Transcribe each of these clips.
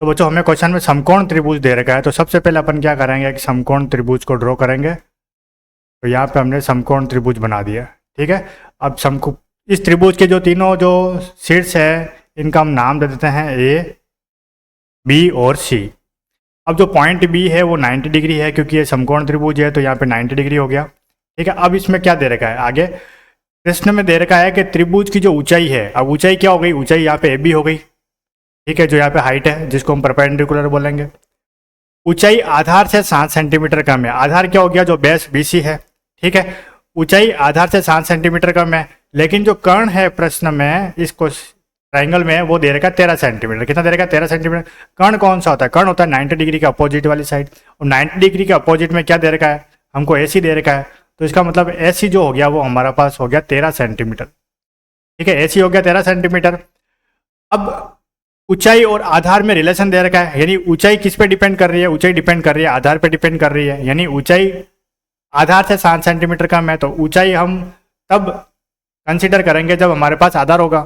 तो बच्चों हमें क्वेश्चन में समकोण त्रिभुज दे रखा है, तो सबसे पहले अपन क्या करेंगे कि समकोण त्रिभुज को ड्रॉ करेंगे। तो यहाँ पे हमने समकोण त्रिभुज बना दिया, ठीक है। अब इस त्रिभुज के जो तीनों जो शीर्ष है इनका हम नाम दे देते हैं ए, बी और सी। अब जो पॉइंट बी है वो 90 डिग्री है, क्योंकि ये समकोण त्रिभुज है, तो यहाँ पे 90 डिग्री हो गया, ठीक है। अब इसमें क्या दे रखा है, आगे प्रश्न में दे रखा है कि त्रिभुज की जो ऊंचाई है, अब ऊंचाई क्या हो गई, ऊंचाई यहाँ पे ए बी हो गई, ठीक है, जो यहाँ पे हाइट है जिसको हम परपेंडिकुलर बोलेंगे। ऊंचाई आधार से 7 सेंटीमीटर कम है, आधार क्या हो गया, जो बेस बी सी है, ठीक है। ऊंचाई आधार से 7 सेंटीमीटर कम है, लेकिन जो कर्ण है प्रश्न में इसको ट्राइंगल में वो दे रखा है 13 सेंटीमीटर। कितना दे रखा है, 13 सेंटीमीटर। कर्ण कौन सा होता है, कर्ण होता है 90 डिग्री के अपोजिट वाली साइड, और 90 डिग्री के अपोजिट में क्या दे रखा है, हमको ए सी दे रखा है। तो इसका मतलब ए सी जो हो गया वो हमारा पास हो गया 13 सेंटीमीटर, ठीक है। ए सी हो गया 13 सेंटीमीटर। अब ऊंचाई और आधार में रिलेशन दे रखा है, यानी ऊंचाई किस पे डिपेंड कर रही है, ऊंचाई डिपेंड कर रही है आधार पे डिपेंड कर रही है, यानी ऊंचाई आधार से 7 सेंटीमीटर कम है, तो ऊंचाई हम तब कंसीडर करेंगे जब हमारे पास आधार होगा,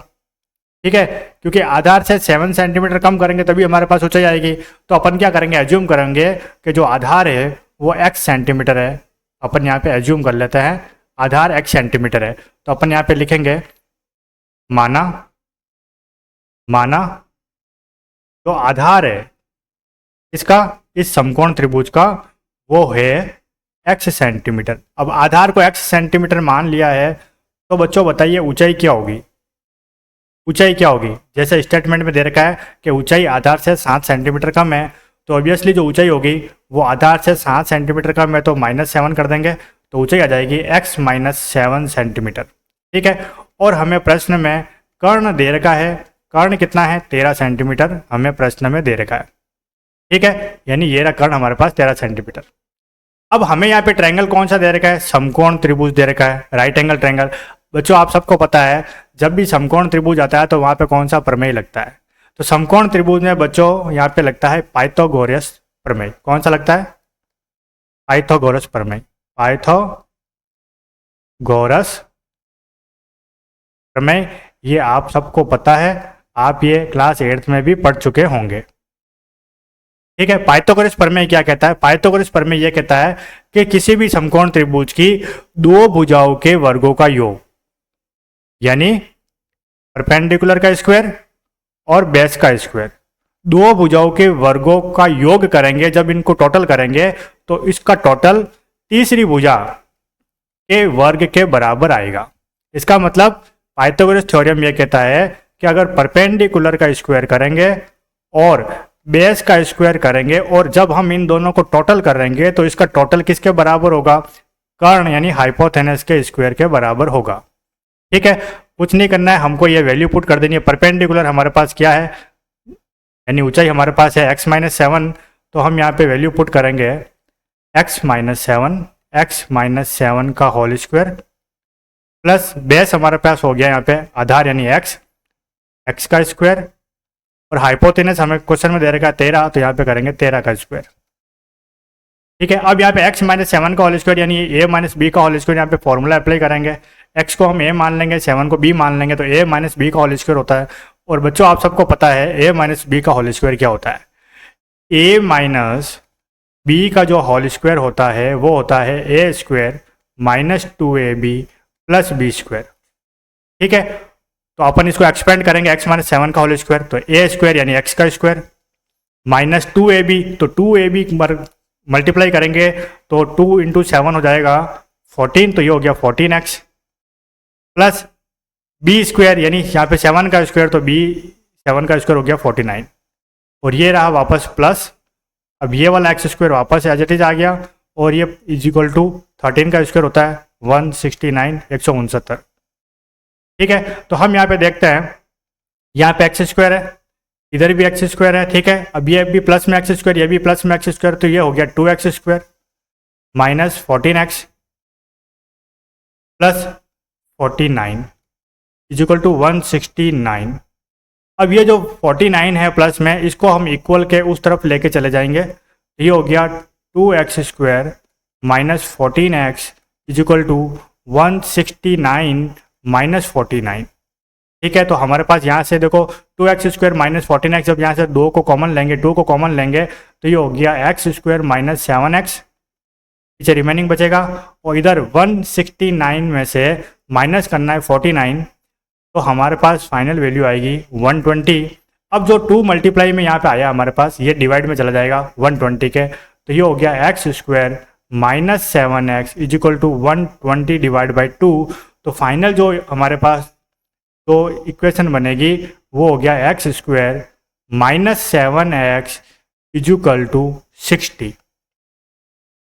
ठीक है। क्योंकि आधार से 7 सेंटीमीटर कम करेंगे तभी हमारे पास ऊंचाई आएगी। तो अपन क्या करेंगे, एज्यूम करेंगे कि जो आधार है वो x सेंटीमीटर है। अपन यहाँ पे एज्यूम कर लेते हैं आधार x सेंटीमीटर है, तो अपन यहाँ पे लिखेंगे माना जो आधार है इसका, इस समकोण त्रिभुज का, वो है x सेंटीमीटर। अब आधार को x सेंटीमीटर मान लिया है, तो बच्चों बताइए ऊंचाई क्या होगी, ऊंचाई क्या होगी। जैसे स्टेटमेंट में दे रखा है कि ऊंचाई आधार से 7 सेंटीमीटर कम है, तो ऑब्वियसली जो ऊंचाई होगी वो आधार से 7 सेंटीमीटर कम है, तो -7 कर देंगे, तो ऊंचाई आ जाएगी x - 7 सेंटीमीटर, ठीक है। और हमें प्रश्न में कर्ण दे रखा है, कर्ण कितना है, 13 सेंटीमीटर हमें प्रश्न में दे रखा है, ठीक है। यानी ये रहा कर्ण हमारे पास 13 सेंटीमीटर। अब हमें यहाँ पे ट्रायंगल कौन सा दे रखा है, समकोण त्रिभुज दे रखा है, राइट एंगल ट्रायंगल। बच्चों आप सबको पता है जब भी समकोण त्रिभुज आता है तो वहाँ पे कौन सा प्रमेय लगता है, तो समकोण त्रिभुज में बच्चों यहाँ पे लगता है पाइथागोरस प्रमेय। कौन सा लगता है, पाइथागोरस प्रमेय, पाइथागोरस प्रमेय। ये आप सबको पता है, आप ये क्लास 8th में भी पढ़ चुके होंगे, ठीक है। पाइथागोरस प्रमेय क्या कहता है, पाइथागोरस प्रमेय ये कहता है कि किसी भी समकोण त्रिभुज की दो भुजाओं के वर्गों का योग, यानी परपेंडिकुलर का स्क्वायर और बेस का स्क्वायर, दो भुजाओं के वर्गों का योग करेंगे, जब इनको टोटल करेंगे तो इसका टोटल तीसरी भुजा के वर्ग के बराबर आएगा। इसका मतलब पाइथागोरस थ्योरम यह कहता है कि अगर परपेंडिकुलर का स्क्वायर करेंगे और बेस का स्क्वायर करेंगे, और जब हम इन दोनों को टोटल करेंगे तो इसका टोटल किसके बराबर होगा, कर्ण यानी हाइपोथेनस के स्क्वायर के बराबर होगा, ठीक है। कुछ नहीं करना है, हमको ये वैल्यू पुट कर देनी है। परपेंडिकुलर हमारे पास क्या है, यानी ऊंचाई हमारे पास है x - 7, तो हम यहाँ पे वैल्यू पुट करेंगे x - 7 का होल स्क्वायर प्लस बेस हमारे पास हो गया यहाँ पे आधार यानी x का स्क्वायर, और हाइपोथेनस हमें क्वेश्चन में दे रखा है 13, तो यहाँ पे करेंगे 13 का स्क्वायर, ठीक है। अब यहाँ पे x - 7 का होल स्क्वायर यानी a - b का होल स्क्वायर, यहाँ पे फॉर्मूला अप्लाई करेंगे। x को हम a मान लेंगे, 7 को b मान लेंगे, तो a - b का होल स्क्वायर होता है। और बच्चों आप सबको पता है a - b का होल स्क्वायर क्या होता है, a - b का जो होल स्क्वायर होता है वो होता है a square - 2ab + b square, ठीक है। तो अपन इसको एक्सपेंड करेंगे x - 7 का होल स्क्वायर, तो a स्क्वायर यानी x का स्क्वायर - 2ab, तो 2ab मल्टीप्लाई करेंगे तो 2 × 7 हो जाएगा 14, तो ये हो गया 14x प्लस b स्क्वायर यानी यहाँ पे 7 का स्क्वायर, तो b 7 का स्क्वायर हो गया 49, और ये रहा वापस प्लस। अब ये वाला x स्क्वायर वापस एज इट इज आ गया, और ये = 13 का स्क्वायर होता है 169, 169, ठीक है। तो हम यहाँ पे देखते हैं, यहाँ पे x स्क्वायर है, इधर भी x स्क्वायर है, ठीक है। अब ये भी प्लस में x स्क्वायर, ये भी प्लस में x स्क्वायर, तो ये हो गया 2x स्क्वायर - 14x प्लस 49 = 169। अब ये जो 49 है प्लस में, इसको हम इक्वल के उस तरफ लेके चले जाएंगे, ये हो गया 2x स्क्वायर - 14x = 169 - 49। ठीक है, तो हमारे पास यहाँ से देखो 2x² माइनस 14x, जब यहाँ से 2 को कॉमन लेंगे, 2 को कॉमन लेंगे तो ये हो गया x² माइनस 7x, पीछे रिमेनिंग बचेगा। और इधर 169 में से माइनस करना है 49, तो हमारे पास फाइनल वैल्यू आएगी 120। अब जो 2 मल्टीप्लाई में यहाँ पे आया हमारे पास, ये डिवाइड में चला जाएगा 120 के, तो ये हो गया x² minus 7x is equal to 120 divide by 2। तो फाइनल जो हमारे पास तो इक्वेशन बनेगी वो हो गया x² minus 7x is equal to 60।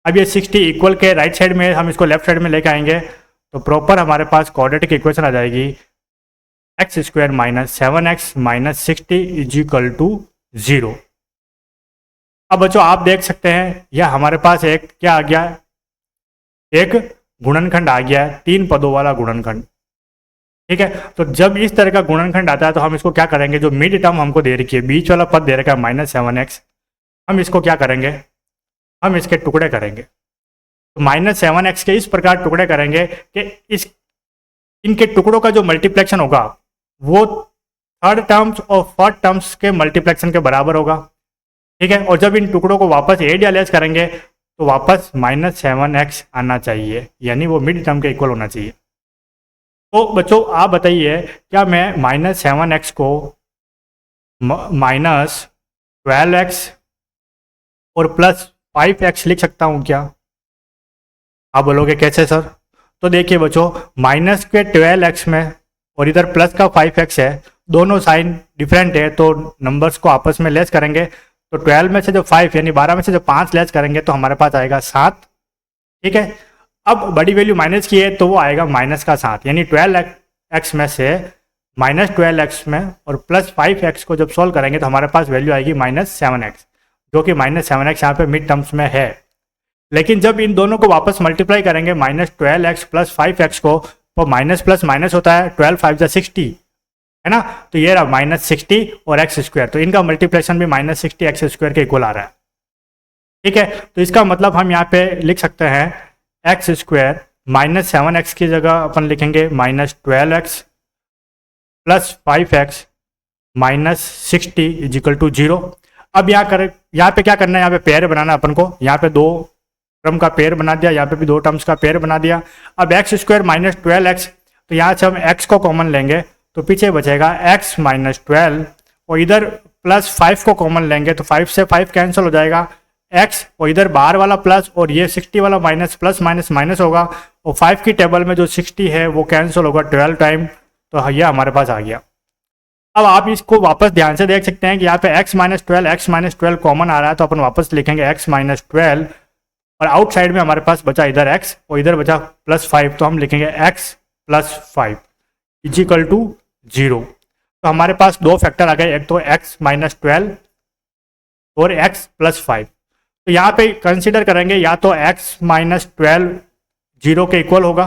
अब ये 60 इक्वल के राइट साइड में हम इसको लेफ्ट साइड में लेके आएंगे तो प्रॉपर हमारे पास कोऑर्डिनेट की इक्वेशन आ जाएगी x² minus 7x minus 60 is equal to 0। अब बच्चों आप देख सकते हैं यह हमारे पास एक क्या आ गया, एक गुणनखंड आ गया है, 3 पदों वाला गुणनखंड। ठीक है, तो जब इस तरह का गुणनखंड आता है तो हम इसको क्या करेंगे, जो मिड टर्म हमको दे रखी है, बीच वाला पद दे रखा है माइनस 7x, हम इसको क्या करेंगे, हम इसके टुकड़े करेंगे। तो माइनस 7x के इस प्रकार टुकड़े करेंगे कि इनके टुकड़ों का जो मल्टीप्लेक्शन होगा वो थर्ड टर्म्स और फोर्थ टर्म्स के मल्टीप्लेक्शन के बराबर होगा। ठीक है, और जब इन टुकड़ों को वापस एड या लेस करेंगे तो वापस माइनस 7x आना चाहिए, यानी वो मिड टर्म के इक्वल होना चाहिए। तो बच्चों आप बताइए, क्या मैं माइनस 7x को माइनस 12x और प्लस 5x लिख सकता हूँ क्या? आप बोलोगे कैसे सर? तो देखिए बच्चों, माइनस के 12x में और इधर प्लस का 5x है, दोनों साइन डिफरेंट है, तो नंबर्स को आपस में लेस करेंगे। तो 12 में से जो 5 यानी 12 में से जो 5 लेस करेंगे तो हमारे पास आएगा 7। ठीक है, अब बड़ी वैल्यू माइनस की है तो वो आएगा माइनस का 7, यानी 12x में से माइनस 12x में और प्लस 5x को जब सॉल्व करेंगे तो हमारे पास वैल्यू आएगी माइनस 7x, जो कि माइनस 7x यहाँ पे मिड टर्म्स में है। लेकिन जब इन दोनों को वापस मल्टीप्लाई करेंगे माइनस 12x प्लस 5x को, तो माइनस प्लस माइनस होता है, 12 5 जा 60 है ना, तो ये रहा माइनस 60 और x², तो इनका मल्टीप्लेक्शन भी माइनस 60 x² के इक्वल आ रहा है। ठीक है, तो इसका मतलब हम यहाँ पे लिख सकते हैं x² माइनस 7x की जगह अपन लिखेंगे minus 12x plus 5x minus 60 is equal to 0। अब यहाँ पे क्या करना है, यहाँ पे पेयर बनाना है अपन को, यहाँ पे 2 टर्म का पेयर बना दिया, यहाँ पे भी 2 टर्म्स का पेयर बना दिया। अब x² माइनस 12x, तो यहाँ से हम x को कॉमन लेंगे तो पीछे बचेगा x माइनस 12, और इधर प्लस 5 को कॉमन लेंगे तो 5 से 5 कैंसिल हो जाएगा x, और इधर बाहर वाला प्लस और ये 60 वाला माइनस, प्लस माइनस माइनस होगा, और 5 की टेबल में जो 60 है वो कैंसिल होगा 12 टाइम, तो ये हमारे पास आ गया। अब आप इसको वापस ध्यान से देख सकते हैं कि यहाँ पे x माइनस 12 कॉमन आ रहा है, तो अपन वापस लिखेंगे x माइनस 12, और आउटसाइड में हमारे पास बचा इधर x और इधर बचा प्लस 5, तो हम लिखेंगे x plus 5 is equal to 0। तो हमारे पास 2 फैक्टर आ गए, एक तो x माइनस 12 और x प्लस 5। तो यहाँ पे कंसीडर करेंगे या तो x माइनस 12 0 के इक्वल होगा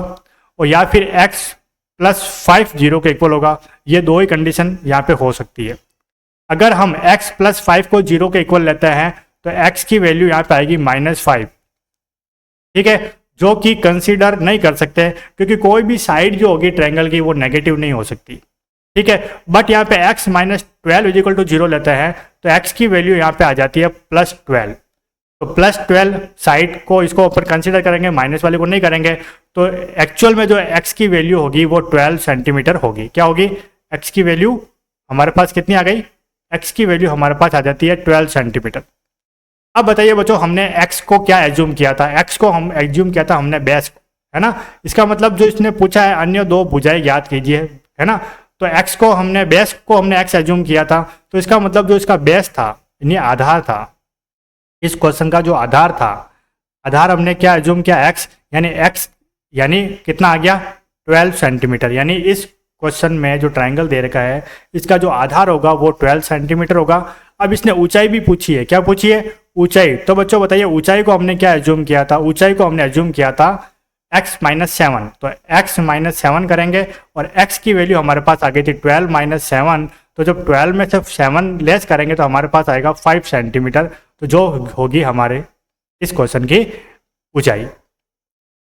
और या फिर x प्लस 5 0 के इक्वल होगा। ये 2 ही कंडीशन यहाँ पे हो सकती है। अगर हम x प्लस 5 को 0 के इक्वल लेते हैं तो x की वैल्यू यहाँ पे आएगी माइनस 5। ठीक है, जो कि कंसीडर नहीं कर सकते क्योंकि कोई भी साइड जो होगी ट्रायंगल की वो नेगेटिव नहीं हो सकती। ठीक है, बट यहाँ पे x minus 12 is equal to 0 लेते हैं तो x की वैल्यू यहाँ पे आ जाती है प्लस 12। तो प्लस 12 साइड को इसको ऊपर कंसीडर करेंगे, माइनस वाले को नहीं करेंगे, तो एक्चुअल में जो x की वैल्यू होगी वो 12 सेंटीमीटर होगी। क्या होगी? x की वैल्यू हमारे पास कितनी आ गई? x की वैल्यू हमारे पास आ जाती है 12 सेंटीमीटर। अब बताइए बच्चों, हमने x को क्या एज्यूम किया था? x को हम एज्यूम किया था हमने बेस, है ना। इसका मतलब जो इसने पूछा है अन्य 2 भुजाएं ज्ञात कीजिए, है ना। तो x को हमने बेस को हमने x एज्यूम किया था, तो इसका मतलब जो इसका बेस था यानी आधार था, इस क्वेश्चन का जो आधार था, आधार हमने क्या एज्यूम किया? x, यानी x यानी कितना आ गया? 12 सेंटीमीटर। यानी इस क्वेश्चन में जो ट्रायंगल दे रखा है इसका जो आधार होगा वो 12 सेंटीमीटर होगा। अब इसने ऊंचाई भी पूछी है, क्या पूछी है? ऊंचाई। तो बच्चों बताइए ऊंचाई को हमने क्या एज्यूम किया था? ऊंचाई को हमने एज्यूम किया था x माइनस 7। तो x माइनस 7 करेंगे और x की वैल्यू हमारे पास आ गई थी 12 माइनस 7। तो जब 12 में से 7 लेस करेंगे तो हमारे पास आएगा 5 सेंटीमीटर, तो जो होगी हमारे इस क्वेश्चन की ऊंचाई।